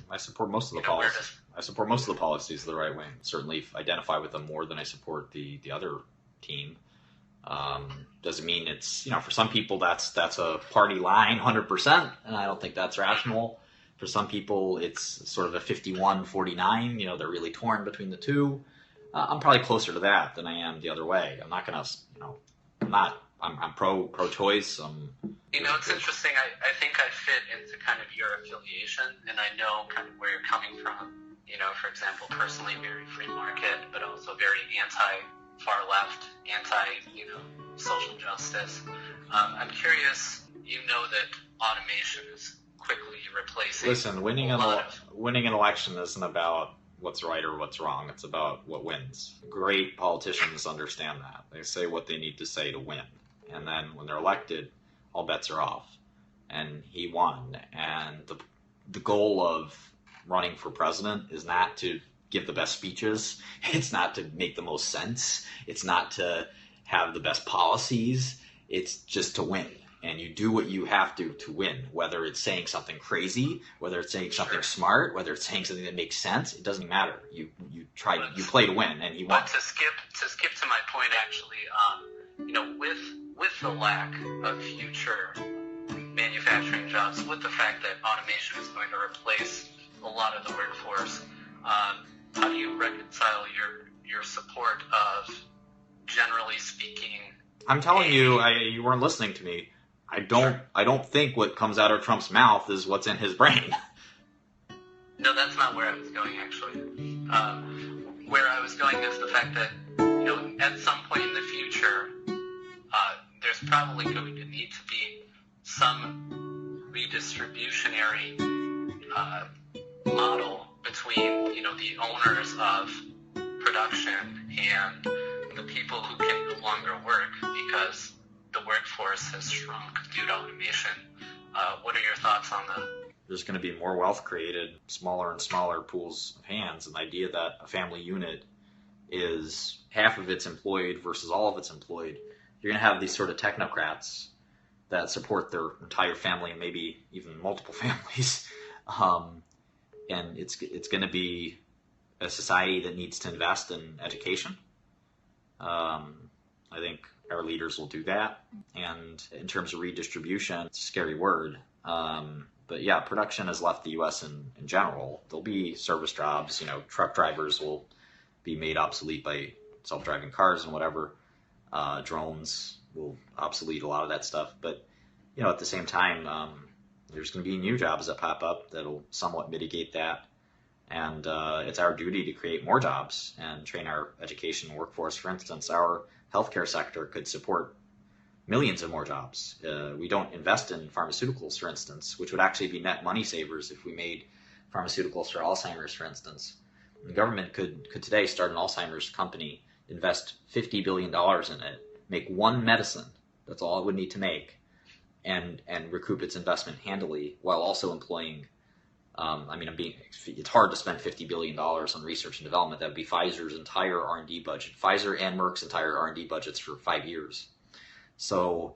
I support most of the policies. I support most of the policies of the right wing. Certainly identify with them more than I support the other team. Doesn't mean it's, for some people that's a party line 100%, and I don't think that's rational. For some people, it's sort of a 51-49. They're really torn between the two. I'm probably closer to that than I am the other way. I'm not going to, I'm pro-choice. It's interesting. I think I fit into kind of your affiliation, and I know kind of where you're coming from. For example, personally very free market, but also very anti-far left, anti-social justice. I'm curious, that automation is quickly replacing. Listen, winning an election isn't about what's right or what's wrong. It's about what wins. Great politicians understand that. They say what they need to say to win. And then when they're elected, all bets are off. And he won. And the goal of running for president is not to give the best speeches. It's not to make the most sense. It's not to have the best policies. It's just to win. And you do what you have to win, whether it's saying something crazy, whether it's saying something smart, whether it's saying something that makes sense. It doesn't matter. You play to win, and he won. But to skip to my point, actually, with the lack of future manufacturing jobs, with the fact that automation is going to replace a lot of the workforce, how do you reconcile your support of, generally speaking? I'm telling you, you weren't listening to me. I don't think what comes out of Trump's mouth is what's in his brain. No, that's not where I was going, actually. Where I was going is the fact that, at some point in the future, there's probably going to need to be some redistributionary model between, the owners of production and the people who can no longer work because the workforce has shrunk due to automation. What are your thoughts on that? There's going to be more wealth created, smaller and smaller pools of hands, and the idea that a family unit is half of it's employed versus all of it's employed. You're going to have these sort of technocrats that support their entire family and maybe even multiple families. And it's going to be a society that needs to invest in education. I think our leaders will do that. And in terms of redistribution, it's a scary word. But yeah, production has left the U.S. in general. There'll be service jobs, truck drivers will be made obsolete by self-driving cars and whatever. Drones will obsolete a lot of that stuff. But, at the same time, there's going to be new jobs that pop up that'll somewhat mitigate that. And it's our duty to create more jobs and train our education workforce. For instance, our healthcare sector could support millions of more jobs. We don't invest in pharmaceuticals, for instance, which would actually be net money savers if we made pharmaceuticals for Alzheimer's, for instance. The government could today start an Alzheimer's company, invest $50 billion in it, make one medicine, that's all it would need to make, and recoup its investment handily while also employing, it's hard to spend $50 billion on research and development. That would be Pfizer's entire R&D budget. Pfizer and Merck's entire R&D budgets for 5 years. So,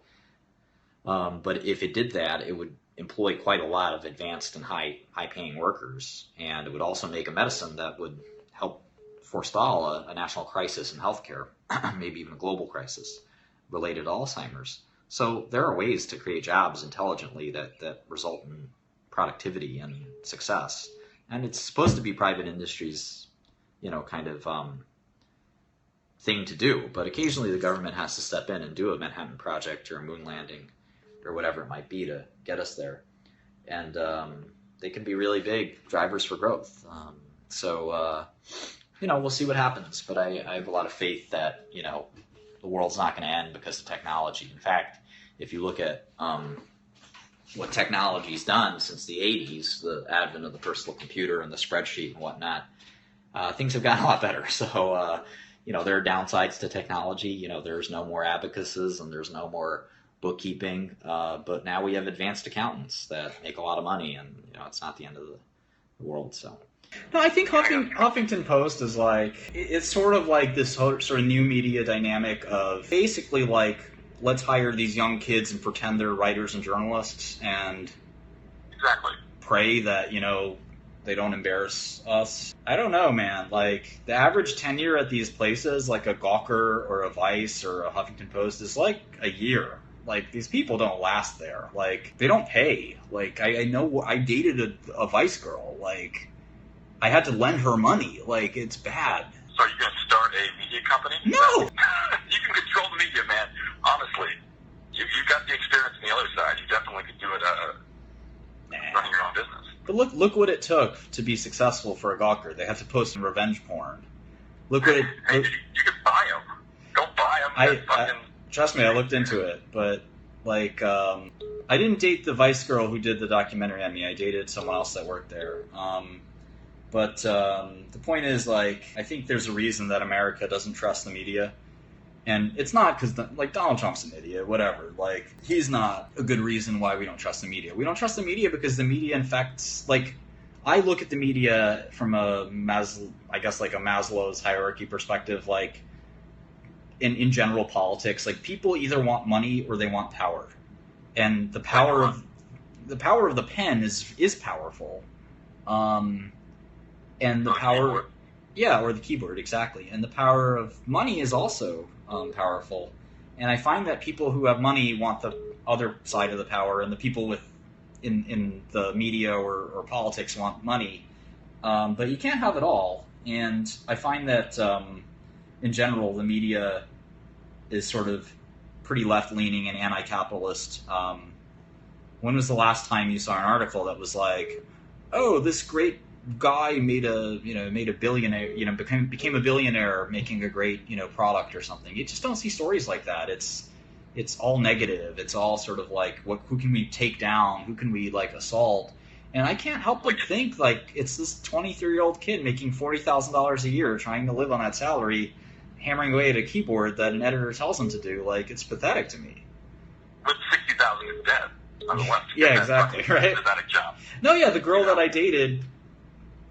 but if it did that, it would employ quite a lot of advanced and high-paying workers, and it would also make a medicine that would help forestall a national crisis in healthcare, maybe even a global crisis related to Alzheimer's. So there are ways to create jobs intelligently that result in productivity and success, and it's supposed to be private industry's, thing to do, but occasionally the government has to step in and do a Manhattan Project or a moon landing or whatever it might be to get us there. And they can be really big drivers for growth. We'll see what happens, but I have a lot of faith that, the world's not going to end because of technology. In fact, if you look at what technology's done since the 80s, the advent of the personal computer and the spreadsheet and whatnot, things have gotten a lot better. So, there are downsides to technology. There's no more abacuses and there's no more bookkeeping. But now we have advanced accountants that make a lot of money, and it's not the end of the world. So. No, I think Huffington Post is it's sort of like this sort of new media dynamic of basically let's hire these young kids and pretend they're writers and journalists and exactly pray that they don't embarrass us. I don't know, man. Like, the average tenure at these places, like a Gawker or a Vice or a Huffington Post, is like a year. Like, these people don't last there. Like, they don't pay. Like, I know I dated a Vice girl. Like, I had to lend her money. Like, it's bad. So are you going to start a media company? No! You can control the media, man. Honestly. You've got the experience on the other side. You definitely could do it running your own business. But look what it took to be successful for a Gawker. They have to post some revenge porn. Look what it... Hey, you could buy them. Go buy them. Trust me, I looked into it. But, like, I didn't date the Vice girl who did the documentary on me. I dated someone else that worked there. But the point is, like, I think there's a reason that America doesn't trust the media. And it's not because, like, Donald Trump's an idiot, whatever. Like, he's not a good reason why we don't trust the media. We don't trust the media because the media infects, like, I look at the media from a Maslow's hierarchy perspective, like, in general politics. Like, people either want money or they want power. And the power of the pen is powerful. And the power... Yeah, or the keyboard, exactly. And the power of money is also powerful. And I find that people who have money want the other side of the power, and the people in the media or politics want money. But you can't have it all. And I find that, in general, the media is sort of pretty left-leaning and anti-capitalist. When was the last time you saw an article that was like, oh, this great guy made a billionaire, became a billionaire making a great, product or something? You just don't see stories like that. It's all negative. It's all sort of like, who can we take down? Who can we, like, assault? And I can't help but think, like, it's this 23-year-old kid making $40,000 a year trying to live on that salary, hammering away at a keyboard that an editor tells him to do. Like, it's pathetic to me. With 60,000 in debt on the left. Yeah, exactly, right? Pathetic job. No, yeah, the girl that I dated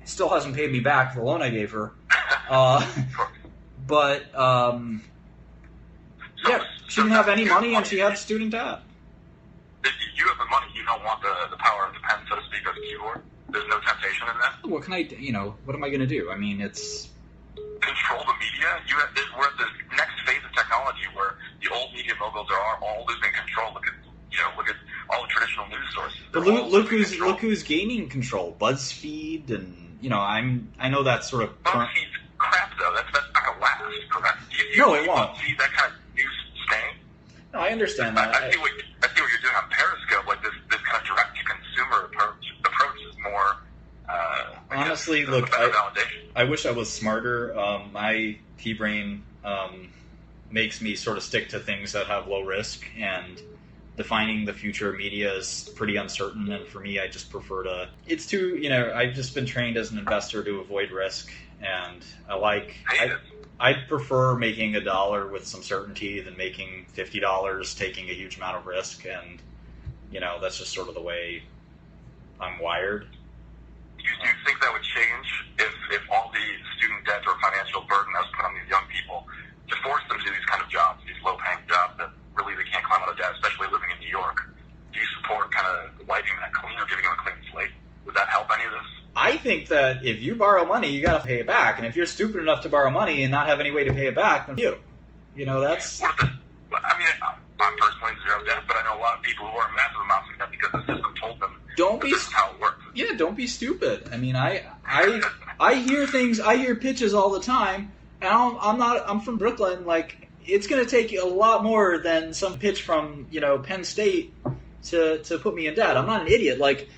still hasn't paid me back the loan I gave her. But, yeah, she didn't have any money and she had student debt. If you have the money, you don't want the power of the pen, so to speak, of the keyboard. There's no temptation in that. What can I, what am I going to do? I mean, it's... Control the media? We're at the next phase of technology where the old media moguls are all losing control. Look at all the traditional news sources. But look who's gaining control. BuzzFeed and... I know that's sort of... BuzzFeed's crap, though. That's not going to last, correct? No, it won't. See that kind of news staying? No, I understand that. I see what you're doing on Periscope. Like, this kind of direct-to-consumer approach is more... Honestly, look, I wish I was smarter. My pea-brain makes me sort of stick to things that have low risk, and defining the future of media is pretty uncertain, and for me, I just prefer to... It's too, I've just been trained as an investor to avoid risk, and I prefer making $1 with some certainty than making $50 taking a huge amount of risk, and, that's just sort of the way I'm wired. Do you think that would change if all the student debt or financial burden that was put on these young people to force them to do these kind of jobs, these low-paying jobs that really they can't climb out of debt, especially living in New York? Do you support kind of wiping that clean or giving them a clean slate? Would that help any of this? I think that if you borrow money, you got to pay it back. And if you're stupid enough to borrow money and not have any way to pay it back, then that's... I'm personally zero debt, but I know a lot of people who are massive amounts of debt because the system told them this is how it works. Yeah, don't be stupid. I mean, I hear things, I hear pitches all the time, and I'm from Brooklyn. Like, it's going to take a lot more than some pitch from Penn State to put me in debt. I'm not an idiot. Like,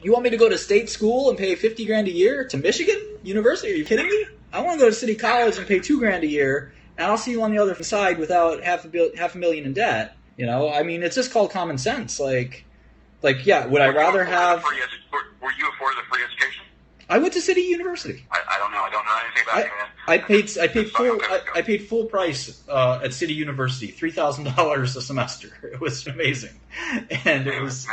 you want me to go to state school and pay $50,000 a year to Michigan University? Are you kidding me? I want to go to City College and pay $2,000 a year, and I'll see you on the other side without $500,000 in debt. I mean, it's just called common sense. Like, yeah, would I rather have... Were you afforded a free education? I went to City University. I don't know. I don't know anything about it. I paid full price at City University, $3,000 a semester. It was amazing, and it was.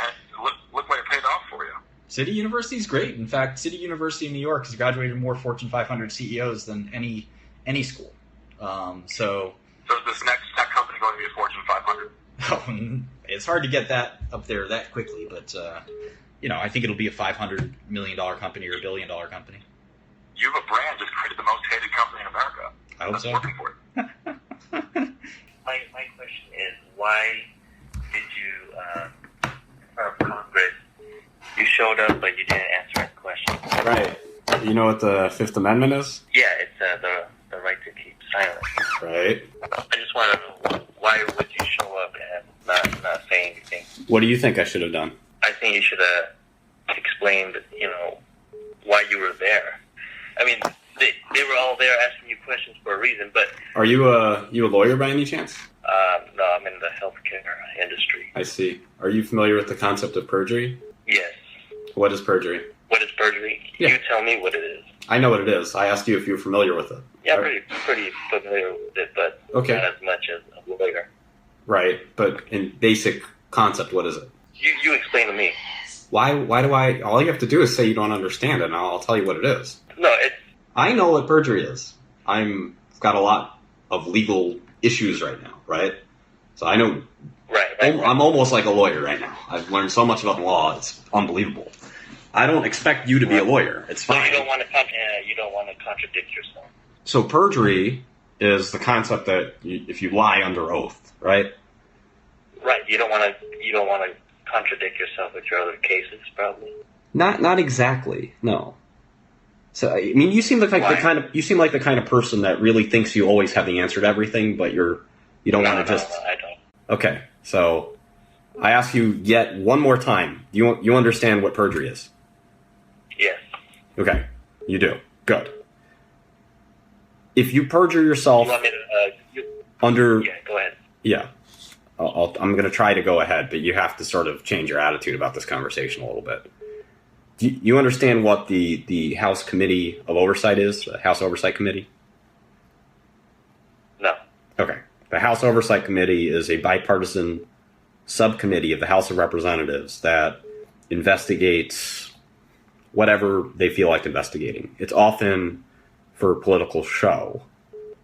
Look what it paid off for you. City University is great. In fact, City University in New York has graduated more Fortune 500 CEOs than any school. So is this next tech company going to be a Fortune 500? It's hard to get that up there that quickly, but I think it'll be a $500 million company or $1 billion company. You have a brand just created the most hated company in America. I hope That's so. working for it. My question is, why did you, from Congress, you showed up but you didn't answer any questions? Right. You know what the Fifth Amendment is? Yeah, it's the right to keep silent. Right. I just want to know, why would you show up and not say anything? What do you think I should have done? I think you should have explained, why you were there. I mean, they were all there asking you questions for a reason, but... Are you a lawyer by any chance? No, I'm in the healthcare industry. I see. Are you familiar with the concept of perjury? Yes. What is perjury? What is perjury? Yeah. You tell me what it is. I know what it is. I asked you if you're familiar with it. Yeah, Right. pretty familiar with it, but Okay. not as much as a lawyer. Right. But in basic concept, what is it? You explain to me. Why do I... All you have to do is say you don't understand it, and I'll tell you what it is. No, it's... I know what perjury is. I've got a lot of legal issues right now, right? So I know... Right. I'm almost like a lawyer right now. I've learned so much about the law, it's unbelievable. I don't expect you to be a lawyer. It's So fine. you don't want to contradict yourself. So perjury is the concept that if you lie under oath, right? Right. You don't want to contradict yourself with your other cases, probably. Not exactly. No. So I mean, you seem like the kind of person that really thinks you always have the answer to everything, but you don't want to just. No, I don't. Okay, so I ask you yet one more time. You understand what perjury is? Yes. Okay, you do. Good. If you perjure yourself You want me to? under, Yeah. Go ahead. yeah, I'm going to try to go ahead, but you have to sort of change your attitude about this conversation a little bit. Do you understand what the House Committee of Oversight is? The House Oversight Committee? No. Okay. The House Oversight Committee is a bipartisan subcommittee of the House of Representatives that investigates whatever they feel like investigating. It's often for political show.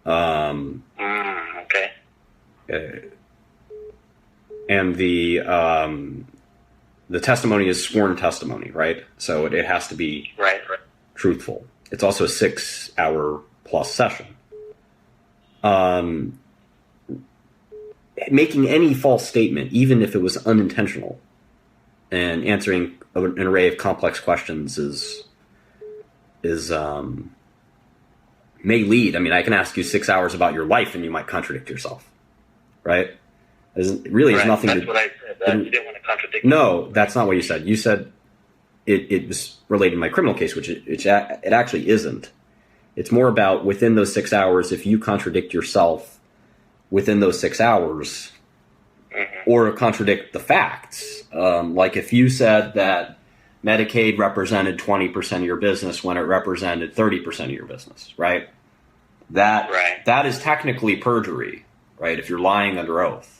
Okay. And the testimony is sworn testimony, right? So it has to be Right. truthful. It's also a 6-hour plus session. Making any false statement, even if it was unintentional, and answering an array of complex questions may lead. I mean, I can ask you 6 hours about your life, and you might contradict yourself, right? It really has nothing That's to. what I said. You didn't want to contradict. No, that's not what you said. You said it was related to my criminal case, which it actually isn't. It's more about within those 6 hours, if you contradict yourself within those 6 hours, or contradict the facts. Like if you said that Medicaid represented 20% of your business when it represented 30% of your business, right? That is technically perjury, right? If you're lying under oath.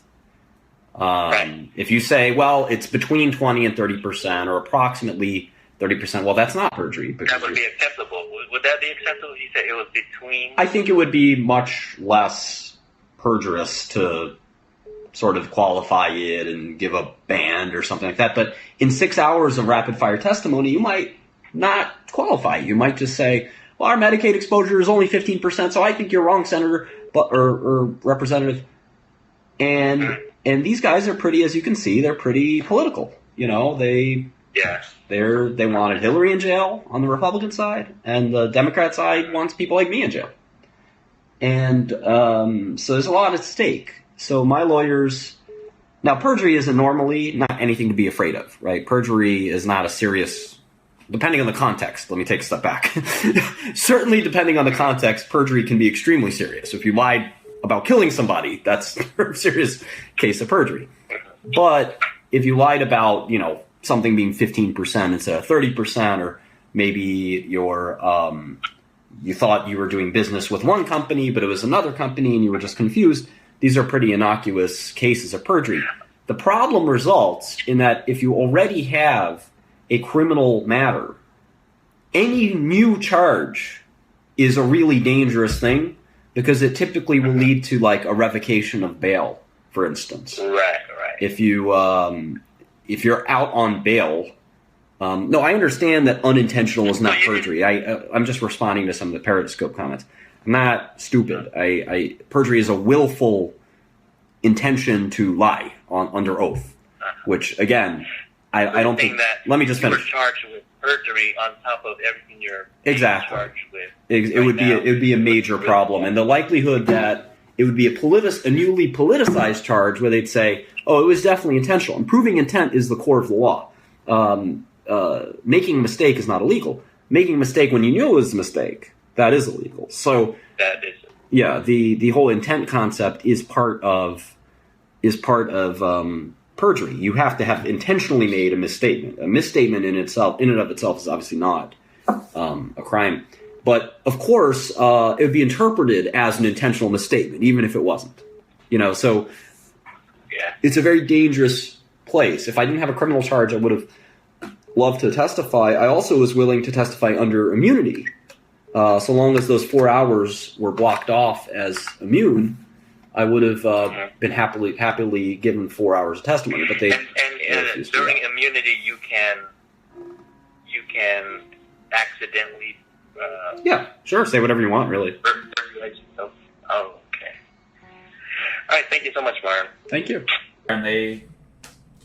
If you say, well, it's between 20 and 30% or approximately 30%, well, that's not perjury. That would be acceptable. Would that be acceptable? You said it was between... I think it would be much less perjurous to sort of qualify it and give a band or something like that. But in 6 hours of rapid fire testimony, you might not qualify. You might just say, well, our Medicaid exposure is only 15%, so I think you're wrong, Senator or Representative. And these guys are pretty, as you can see, they're pretty political. You know, they wanted Hillary in jail on the Republican side, and the Democrat side wants people like me in jail. And so there's a lot at stake. So my lawyers... Now, perjury isn't normally not anything to be afraid of, right? Perjury is not a serious... Depending on the context, let me take a step back. Certainly, depending on the context, perjury can be extremely serious. If you lied about killing somebody, that's a serious case of perjury. But if you lied about, something being 15% instead of 30%, or maybe you thought you were doing business with one company, but it was another company and you were just confused, these are pretty innocuous cases of perjury. The problem results in that if you already have a criminal matter, any new charge is a really dangerous thing because it typically will lead to like a revocation of bail, for instance. Right. If you're out on bail No, I understand that unintentional is not perjury. I'm just responding to some of the periscope comments. I'm not stupid. Perjury is a willful intention to lie under oath, which again, I don't think. Let me just finish. You were charged with perjury on top of everything you're charged with. It would be a major problem, and the likelihood that it would be a newly politicized charge where they'd say, "Oh, it was definitely intentional." And proving intent is the core of the law. Making a mistake is not illegal. Making a mistake when you knew it was a mistake, that is illegal. So that is. Yeah, the whole intent concept is part of perjury. You have to have intentionally made a misstatement. A misstatement in and of itself is obviously not a crime. But of course, it would be interpreted as an intentional misstatement, even if it wasn't. So it's a very dangerous place. If I didn't have a criminal charge, I would have loved to testify. I also was willing to testify under immunity, so long as those 4 hours were blocked off as immune. I would have been happily given 4 hours of testimony, but they and during immunity you can accidentally say whatever you want, really. Oh, okay. All right, thank you so much, Martin. Thank you. And at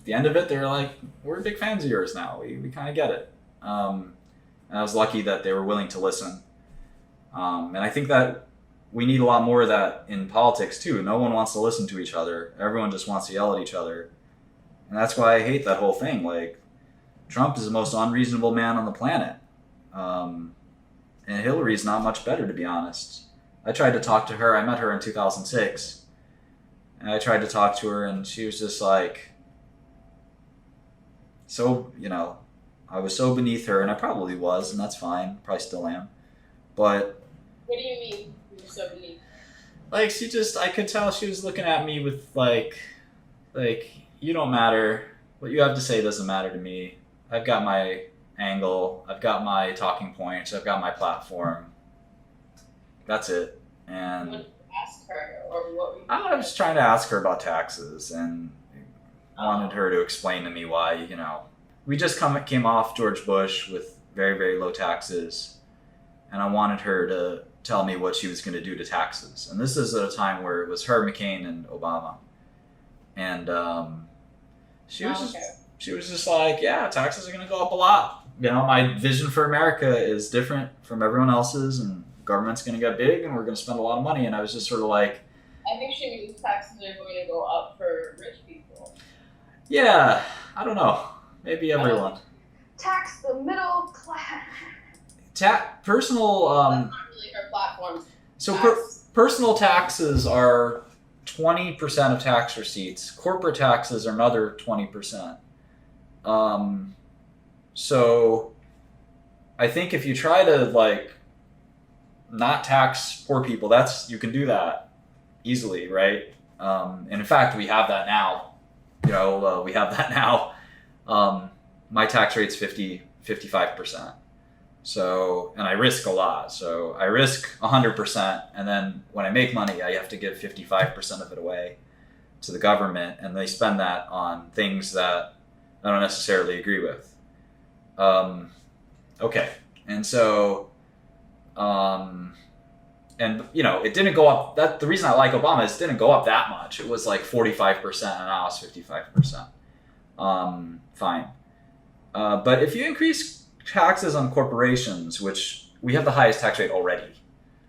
the end of it, they were like, "We're big fans of yours now. We kind of get it." And I was lucky that they were willing to listen. And I think that we need a lot more of that in politics too. No one wants to listen to each other. Everyone just wants to yell at each other. And that's why I hate that whole thing. Like, Trump is the most unreasonable man on the planet. And Hillary's not much better, to be honest. I tried to talk to her. I met her in 2006. And I tried to talk to her, and she was just like, I was so beneath her, and I probably was, and that's fine. Probably still am. But what do you mean you're so beneath? Like, I could tell she was looking at me with like, you don't matter. What you have to say doesn't matter to me. I've got my angle. I've got my talking points. I've got my platform. That's it. And what did you ask her, or what? I was trying to ask her about taxes, and wanted her to explain to me why, we just came off George Bush with very, very low taxes, and I wanted her to tell me what she was going to do to taxes. And this is at a time where it was her, McCain, and Obama. And she was just like, yeah, taxes are going to go up a lot. My vision for America is different from everyone else's, and government's going to get big, and we're going to spend a lot of money. And I was just sort of like, I think she means taxes are going to go up for rich people. Yeah, I don't know. Maybe everyone. Tax the middle class. Personal. That's not really her platform. So personal taxes are 20% of tax receipts. Corporate taxes are another 20%. So I think if you try to not tax poor people, you can do that easily, right? And in fact, we have that now. We have that now. My tax rate's 55%. So, and I risk a lot. So I risk 100%. And then when I make money, I have to give 55% of it away to the government. And they spend that on things that I don't necessarily agree with. Okay. And so, it didn't go up. The reason I like Obama is it didn't go up that much. It was like 45%, and now it's 55%. Fine. But if you increase taxes on corporations, which we have the highest tax rate already,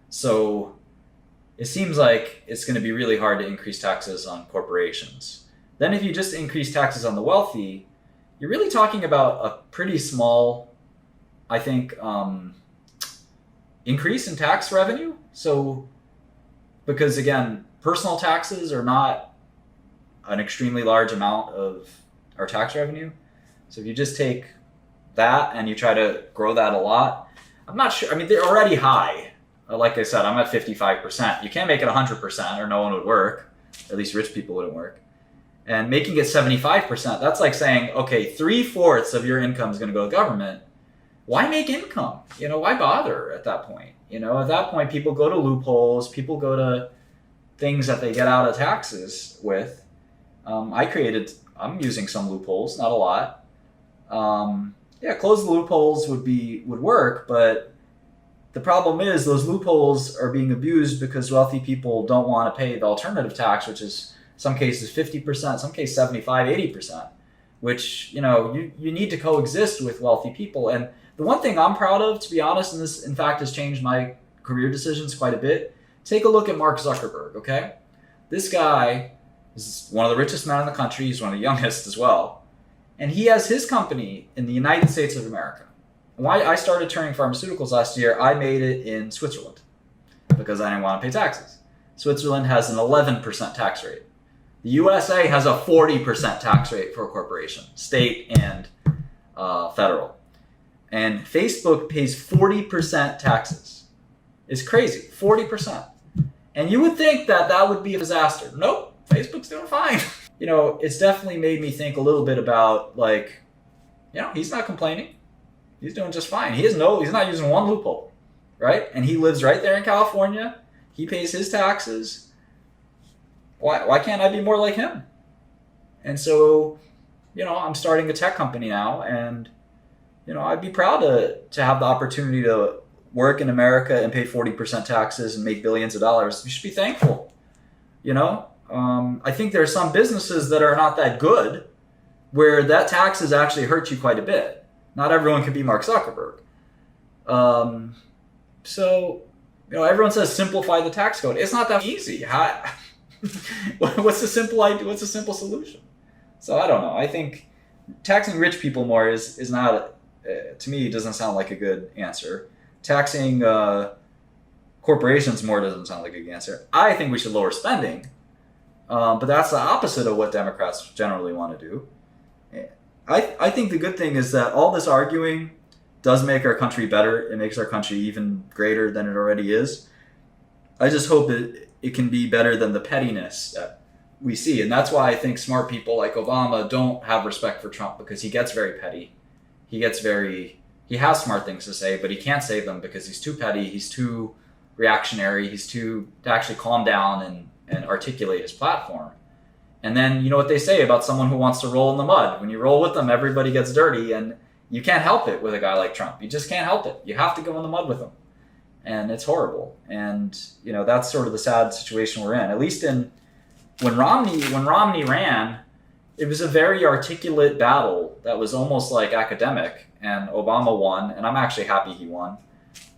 so it seems like it's going to be really hard to increase taxes on corporations. Then if you just increase taxes on the wealthy, you're really talking about a pretty small, I think, increase in tax revenue. So, because again, personal taxes are not an extremely large amount of our tax revenue. So if you just take that and you try to grow that a lot, I'm not sure. I mean, they're already high. Like I said, I'm at 55%. You can't make it 100% or no one would work. At least rich people wouldn't work. And making it 75%, that's like saying, okay, 3/4 of your income is going to go to government. Why make income? Why bother at that point? At that point, people go to loopholes. People go to things that they get out of taxes with. I'm using some loopholes, not a lot. Yeah, close the loopholes would work, but the problem is those loopholes are being abused because wealthy people don't want to pay the alternative tax, which is some cases 50%, some cases 75, 80%, which, you know, you need to coexist with wealthy people. And the one thing I'm proud of, to be honest, and this in fact has changed my career decisions quite a bit, take a look at Mark Zuckerberg, okay? This guy is one of the richest men in the country. He's one of the youngest as well. And he has his company in the United States of America. Why I started 𝗟𝗡𝗢𝗢𝗀 Pharmaceuticals last year, I made it in Switzerland because I didn't want to pay taxes. Switzerland has an 11% tax rate. The USA has a 40% tax rate for a corporation, state and federal. And Facebook pays 40% taxes. It's crazy, 40%. And you would think that that would be a disaster. Nope, Facebook's doing fine. You know, it's definitely made me think a little bit about, like, you know, he's not complaining. He's doing just fine. He's not using one loophole, right? And he lives right there in California. He pays his taxes. Why can't I be more like him? And so, you know, I'm starting a tech company now, and, you know, I'd be proud to have the opportunity to work in America and pay 40% taxes and make billions of dollars. You should be thankful, you know? I think there are some businesses that are not that good where that taxes actually hurt you quite a bit. Not everyone can be Mark Zuckerberg. So, you know, everyone says simplify the tax code. It's not that easy. What's the simple idea? What's the simple solution? So I don't know. I think taxing rich people more is not, to me, doesn't sound like a good answer. Taxing corporations more doesn't sound like a good answer. I think we should lower spending, but that's the opposite of what Democrats generally want to do. I think the good thing is that all this arguing does make our country better. It makes our country even greater than it already is. I just hope it can be better than the pettiness that we see. And that's why I think smart people like Obama don't have respect for Trump, because he gets very petty. He has smart things to say, but he can't say them because he's too petty. He's too reactionary. He's to actually calm down and articulate his platform. And then, you know what they say about someone who wants to roll in the mud. When you roll with them, everybody gets dirty, and you can't help it with a guy like Trump. You just can't help it. You have to go in the mud with him. And it's horrible. And, you know, that's sort of the sad situation we're in. At least when Romney ran, it was a very articulate battle that was almost like academic, and Obama won, and I'm actually happy he won.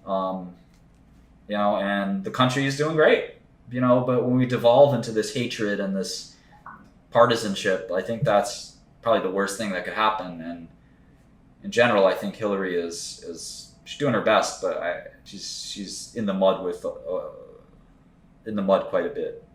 You know, and the country is doing great, you know, but when we devolve into this hatred and this partisanship, I think that's probably the worst thing that could happen. And in general, I think Hillary is she's doing her best, but she's in the mud quite a bit.